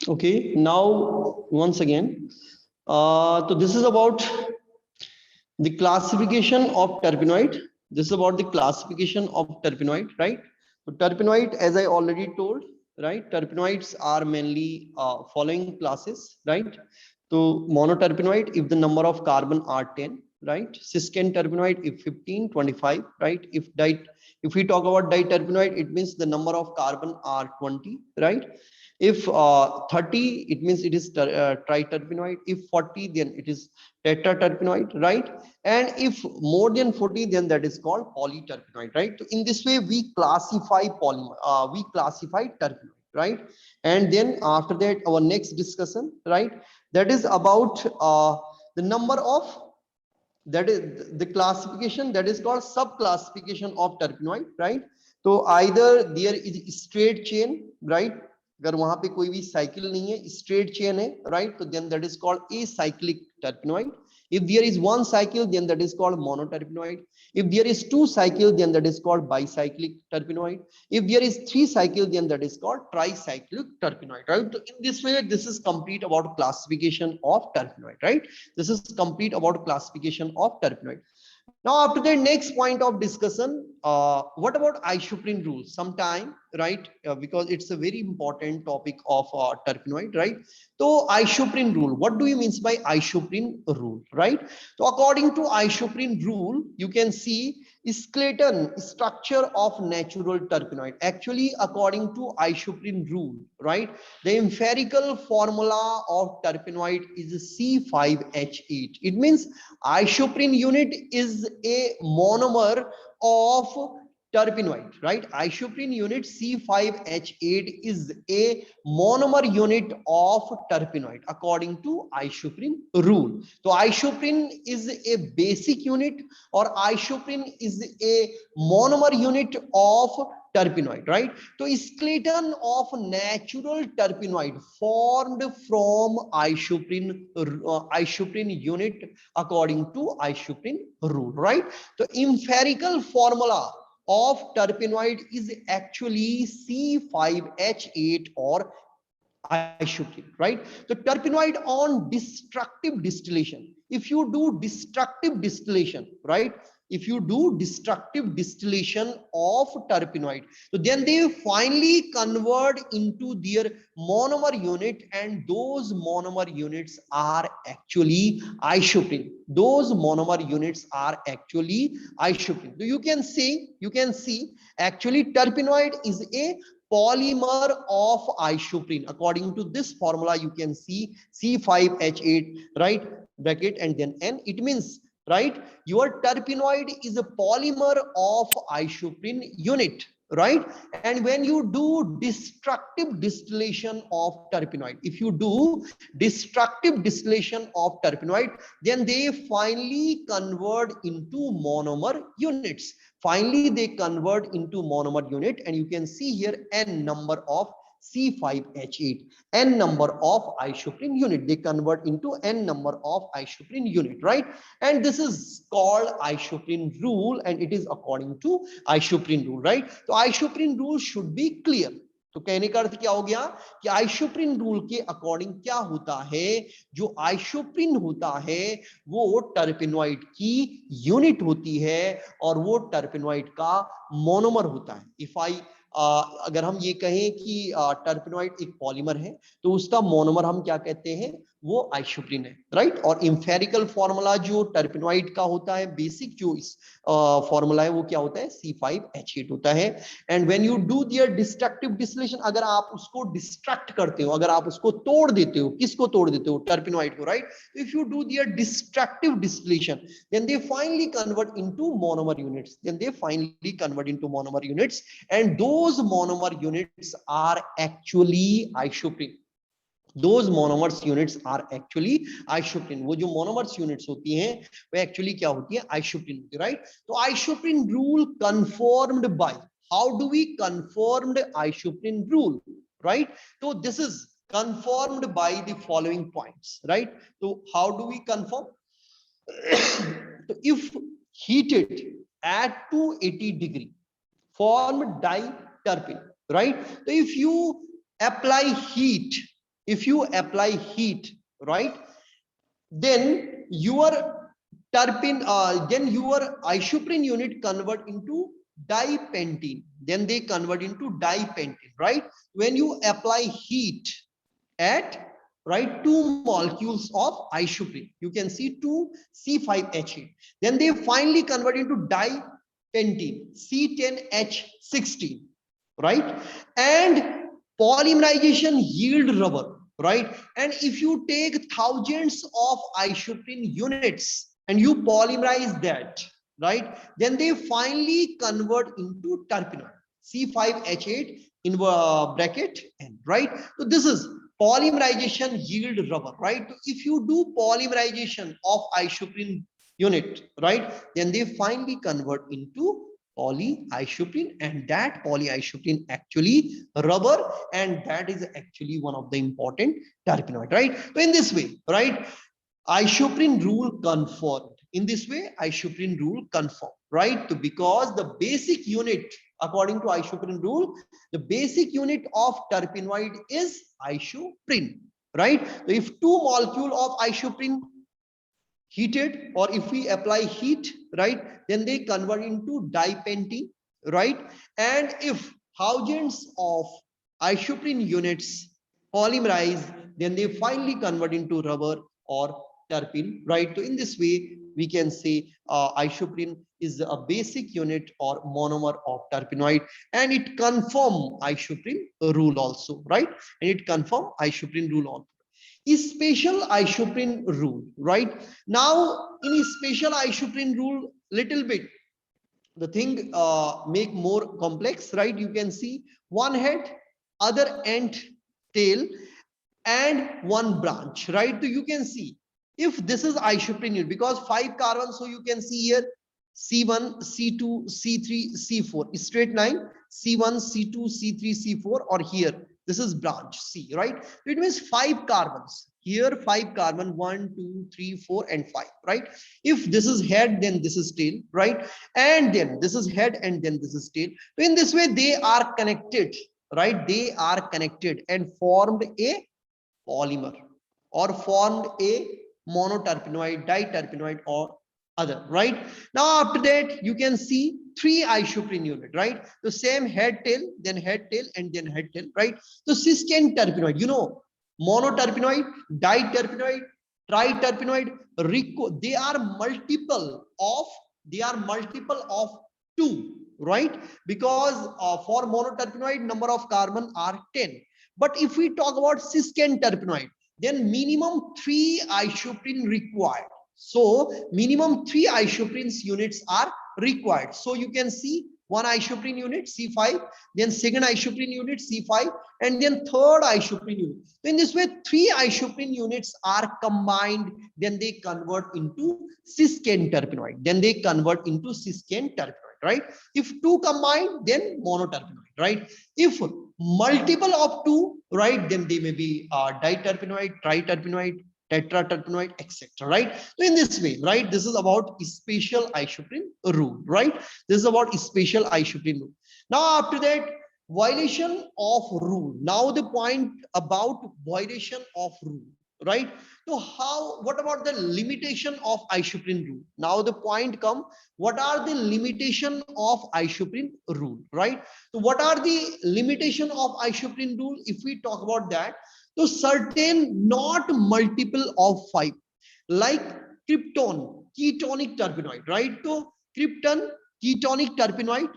Okay, now once again, so this is about the classification of terpenoid. This is about the classification of terpenoid, right? So terpenoid, as I already told, right? Terpenoids are mainly following classes, right? So monoterpenoid, if the number of carbon are 10, right? Cisgen terpenoid, if 15, 25, right? If we talk about diterpenoid, it means the number of carbon are 20, right? If 30, it means it is triterpenoid. If 40, then it is tetraterpenoid, right? And if more than 40, then that is called polyterpenoid, right? So in this way, we classify polymer, we classify terpenoid, right? And then after that, our next discussion, right? That is about the number of, that is the classification, that is called sub classification of terpenoid, right? So either there is straight chain, right? अगर वहां पे कोई भी cycle नहीं है, straight chain है, right? तो then that is called acyclic terpenoid. If there is one cycle, then that is called monoterpenoid. If there is two cycles, then that is called bicyclic terpenoid. If there is three cycles, then that is called tricyclic terpenoid, right? So in this way, this is complete about classification of terpenoid, right? This is complete about classification of terpenoid. Now, after the next point of discussion, what about Isoprene rule? Sometime, right? Because it's a very important topic of terpenoid, right? So, Isoprene rule. What do you mean by Isoprene rule, right? So, according to Isoprene rule, you can see skeleton structure of natural terpenoid. Actually, according to Isoprene rule, right? The empirical formula of terpenoid is C5H8. It means Isoprene unit is a monomer of terpenoid, right? Isoprene unit C5H8 is a monomer unit of terpenoid according to Isoprene rule. So Isoprene is a basic unit, or Isoprene is a monomer unit of terpenoid, right? So skeleton of natural terpenoid formed from isoprene unit according to Isoprene rule, right? So empirical formula of terpenoid is actually C5H8 or Isoprene, right? So terpenoid on destructive distillation. If you do destructive distillation, right? If you do destructive distillation of terpenoid, so then they finally convert into their monomer unit, and those monomer units are actually Isoprene. Those monomer units are actually Isoprene. So you can see actually terpenoid is a polymer of Isoprene. According to this formula, you can see C5H8, right? Bracket and then N. It means, right, your terpenoid is a polymer of Isoprene unit, right? And when you do destructive distillation of terpenoid, if you do destructive distillation of terpenoid, then they finally convert into monomer units. Finally, they convert into monomer unit, and you can see here n number of C5H8, n number of Isoprene unit. They convert into n number of Isoprene unit, right? And this is called Isoprene rule, and it is according to Isoprene rule, right? So Isoprene rule should be clear. तो कहने का अर्थ क्या हो गया कि isoprene rule के according क्या होता है, जो आइसोप्रीन होता है वो टर्पेनॉइड की यूनिट होती है और वो टर्पेनॉइड का मोनोमर होता है. इफ आई अगर हम ये कहें कि टर्पेनॉइड एक पॉलीमर है तो उसका मोनोमर हम क्या कहते हैं, वो आइसोप्रीन है, राइट? और एम्फेरिकल फॉर्मूला जो टर्पेनॉइड का होता है, बेसिक जो इस फॉर्मूला है वो क्या होता है, C5H8 होता है. And when you do their destructive distillation, अगर आप उसको डिस्ट्रक्ट करते हो, अगर आप उसको तोड़ देते हो, किसको तोड़ देते हो, टर्पेनॉइड को, right? If you do their destructive distillation, then they finally convert into monomer units, then they finally convert into monomer units, and those monomer units are actually isoprene. Those monomers units are actually isoprene. वो जो monomers units होती हैं वो actually क्या होती है, isoprene होती है, right? तो isoprene rule conformed by, how do we conformed isoprene rule, right? So this is confirmed by the following points, right? So how do we confirm? So if heated at 280 degree, form diterpene, right? So if you apply heat, right, then your isoprene unit convert into dipentene. Then they convert into dipentene, right? When you apply heat at, right, 2 molecules of isoprene, you can see 2C5H8. Then they finally convert into dipentene, C10H16, right? And polymerization yield rubber, right? And if you take thousands of isoprene units and you polymerize that, right, then they finally convert into terpenoid, C5H8 in bracket N, right? So this is polymerization yield rubber, right? If you do polymerization of isoprene unit, right, then they finally convert into polyisoprene, and that polyisoprene actually rubber, and that is actually one of the important terpenoid, right? So in this way, right, isoprene rule confirmed. In this way, isoprene rule confirmed, right? So because the basic unit, according to isoprene rule, the basic unit of terpenoid is isoprene, right? So if 2 molecule of isoprene heated, or if we apply heat, right, then they convert into dipentene, right? And if thousands of isoprene units polymerize, then they finally convert into rubber or terpene, right? So in this way we can say isoprene is a basic unit or monomer of terpenoid, and it confirm isoprene rule also, right? And it confirm isoprene rule also. Is special isoprene rule, right? Now in special isoprene rule, little bit the thing make more complex, right? You can see one head, other end, tail, and one branch, right? So you can see if this is isoprene unit, because 5 carbons, so you can see here C1, C2, C3, C4, straight line, C1, C2, C3, C4, or here this is branch C, right? It means 5 carbons. Here 5 carbon, 1, 2, 3, 4, and 5, right? If this is head, then this is tail, right? And then this is head, and then this is tail. So in this way, they are connected, right? They are connected and formed a polymer, or formed a monoterpenoid, diterpenoid, or other, right? Now after that, you can see 3 isoprene unit, right? The same head tail, then head tail, and then head tail, right? So cisgen terpenoid, monoterpenoid, diterpenoid, triterpenoid, they are multiple of 2, right? Because for monoterpenoid, number of carbon are 10. But if we talk about cisgen terpenoid, then minimum 3 isoprene required. So minimum 3 isoprenes units are required. So you can see one isoprene unit C5, then second isoprene unit C5, and then third isoprene unit. So in this way, 3 isoprene units are combined, then they convert into cisgen terpenoid. Right? If 2 combined, then monoterpenoid, right? If multiple of 2, right, then they may be diterpenoid, triterpenoid, tetraterpenoid, etc., right? So in this way, right, this is about special isoprene rule, right? This is about special isoprene rule. Now after that, violation of rule. Now the point about violation of rule, right? So what about the limitation of isoprene rule? Now the point come, what are the limitation of isoprene rule, right? So what are the limitation of isoprene rule? If we talk about that, so certain not multiple of 5, like krypton, ketonic terpenoid, right? So krypton, ketonic terpenoid,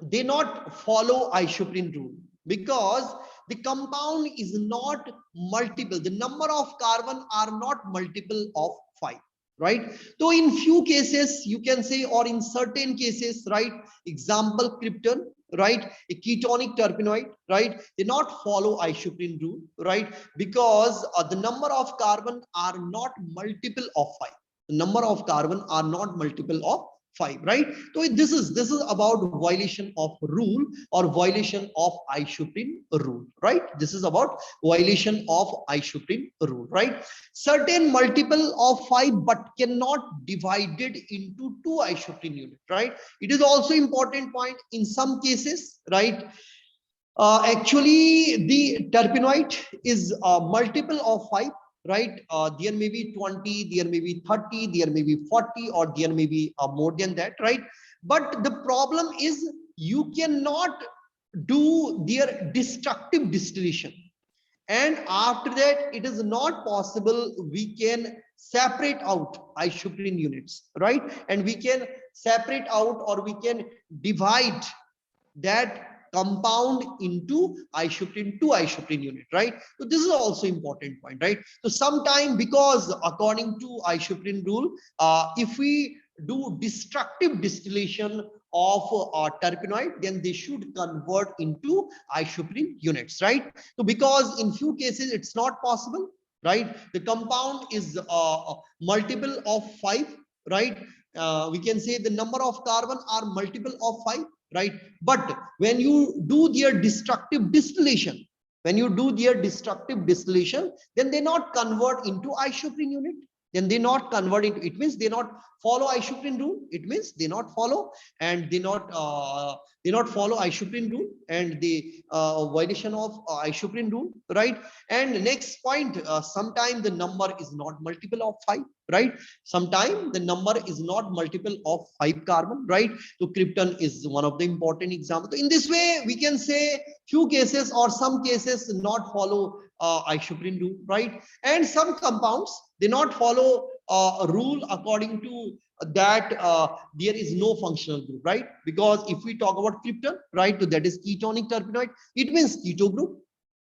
they not follow isoprene rule, because the compound is not multiple, the number of carbon are not multiple of 5, right? So in few cases you can say, or in certain cases, right, example krypton, right, a ketonic terpenoid, right, they not follow isoprene rule, right, because the number of carbon are not multiple of 5, the number of carbon are not multiple of 5, right? So this is about violation of rule or violation of Isoprene rule, right? This is about violation of Isoprene rule, right? Certain multiple of 5 but cannot divided into 2 Isoprene units, right? It is also important point in some cases, right? Actually, the terpenoid is a multiple of 5, right? There may be 20, there may be 30, there may be 40, or there may be more than that, right? But the problem is you cannot do their destructive distillation. And after that, it is not possible we can separate out Isoprene units, right? And we can separate out or we can divide that compound into Isoprene, 2 Isoprene unit, right? So this is also important point, right? So sometime, because according to Isoprene rule, if we do destructive distillation of terpenoid, then they should convert into Isoprene units, right? So because in few cases it's not possible, right? The compound is multiple of 5, right? We can say the number of carbon are multiple of 5, right? But when you do their destructive distillation, then they not convert into Isoprene unit. Then they not convert into, it means they not follow Isoprene rule. It means they not follow, and they not follow Isoprene rule, and the violation of Isoprene rule, right? And next point, sometime the number is not multiple of 5, right? Sometime the number is not multiple of 5 carbon, right? So krypton is one of the important examples. In this way, we can say few cases or some cases not follow Isoprene rule, right? And some compounds, they not follow a rule according to that there is no functional group, right? Because if we talk about krypton, right, so that is ketonic terpenoid, it means keto group.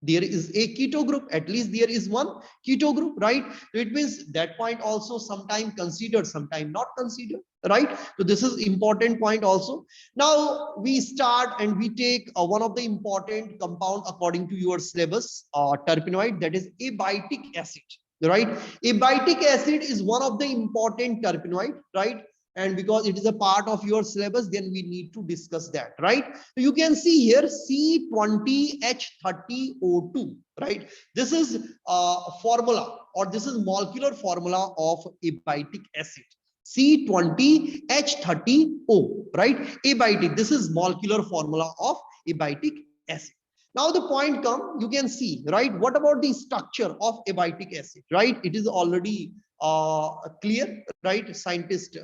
There is a keto group, at least there is one keto group, right? So it means that point also sometime considered, sometime not considered, right? So this is important point also. Now we start and we take one of the important compound according to your syllabus, terpenoid, that is abiotic acid, right? Abiotic acid is one of the important terpenoid, right? And because it is a part of your syllabus, then we need to discuss that, right? So you can see here C20H30O2, right? This is formula, or this is molecular formula of abiotic acid, C20H30O, right? Abiotic, this is molecular formula of abiotic acid. Now the point come, you can see, right? What about the structure of abiotic acid, right? It is already clear, right? Scientists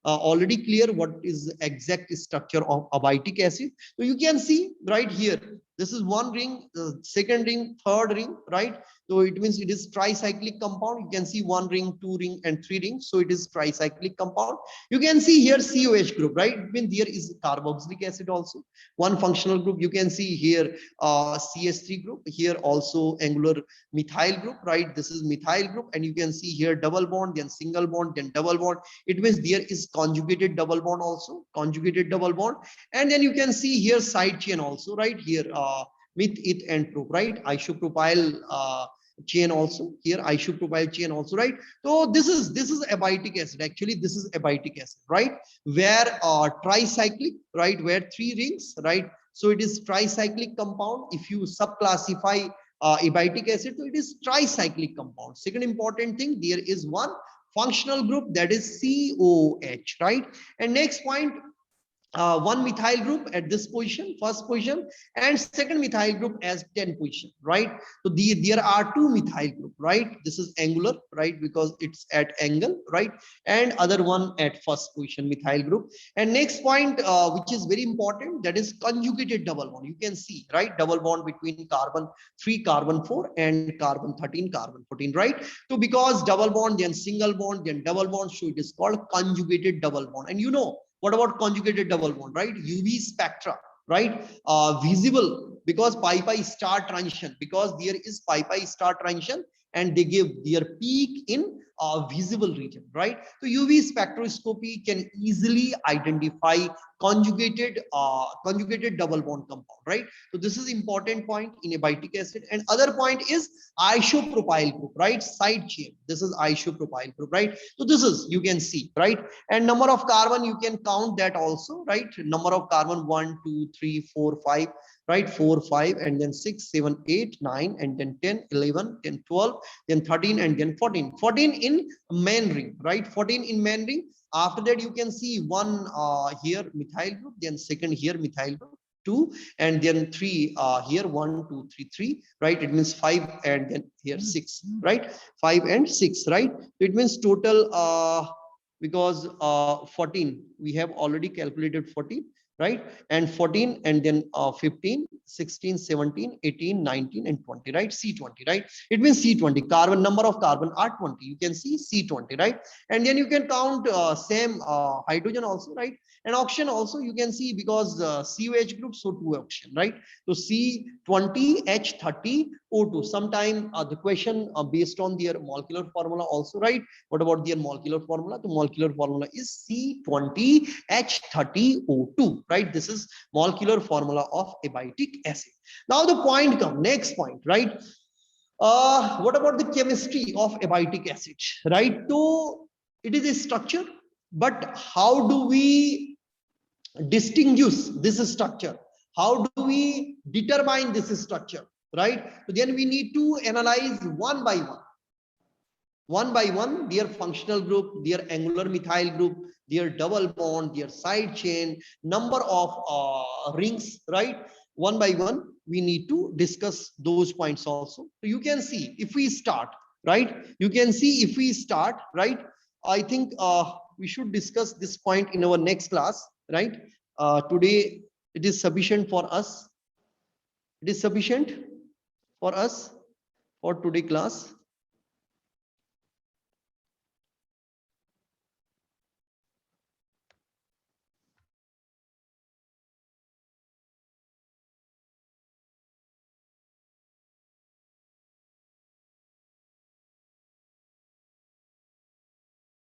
already clear what is exact structure of abiotic acid. So you can see right here, this is one ring, second ring, third ring, right? So it means it is tricyclic compound. You can see one ring, two ring, and three rings. So it is tricyclic compound. You can see here COH group, right? I mean, there is carboxylic acid also. One functional group. You can see here CH3 group. Here also angular methyl group, right? This is methyl group, and you can see here double bond, then single bond, then double bond. It means there is conjugated double bond also, conjugated double bond, and then you can see here side chain also, right? Here with it and prop, right? Isopropyl chain also, here isopropyl chain also, right? So this is abiotic acid. Actually, this is abiotic acid, right? Where tricyclic, right? Where three rings, right? So it is tricyclic compound. If you subclassify abiotic acid, so it is tricyclic compound. Second important thing, there is one functional group, that is COH, right? And next point, one methyl group at this position, first position, and second methyl group as 10 position, right? So there are two methyl group, right? This is angular, right? Because it's at angle, right? And other one at first position, methyl group. And next point, which is very important, that is conjugated double bond. You can see, right? Double bond between carbon 3, carbon 4, and carbon 13, carbon 14, right? So because double bond, then single bond, then double bond, so it is called conjugated double bond. And you know, what about conjugated double bond, right? UV spectra, right? Visible because pi star transition, because there is pi star transition, and they give their peak in visible region, right? So UV spectroscopy can easily identify conjugated double bond compound, right? So this is important point in abiotic acid. And other point is isopropyl group, right? Side chain. This is isopropyl group, right? So this is, you can see, right? And number of carbon, you can count that also, right? Number of carbon 1, 2, 3, 4, 5, right? 4, 5, and then 6, 7, 8, 9, and then 10, 11, then 12, then 13, and then 14. 14 in main ring, right? 14 in main ring. After that, you can see one here methyl group, then second here methyl group, 2, and then 3 here, 1, 2, 3, 3, right? It means 5, and then here 6, right? 5 and 6, right? It means total because 14 we have already calculated 14, right? And 14, and then 15, 16, 17, 18, 19, and 20, right? C20, right? It means C20. Carbon, number of carbon are 20. You can see C20, right? And then you can count same hydrogen also, right? And oxygen also you can see, because COH group, so 2 oxygen, right? So C20H30O2. Sometime the question based on their molecular formula also, right? What about their molecular formula? The molecular formula is C20H30O2, right? This is molecular formula of abiotic acid. Now the point come, next point, right? What about the chemistry of abiotic acid, right? So it is a structure, but how do we distinguish this structure? How do we determine this structure, right? So then we need to analyze one by one, their functional group, their angular methyl group, their double bond, their side chain, number of rings, right? One by one, we need to discuss those points also. So you can see if we start, right? You can see if we start, right? I think we should discuss this point in our next class, right? Today it is sufficient for us. It is sufficient for us for today class.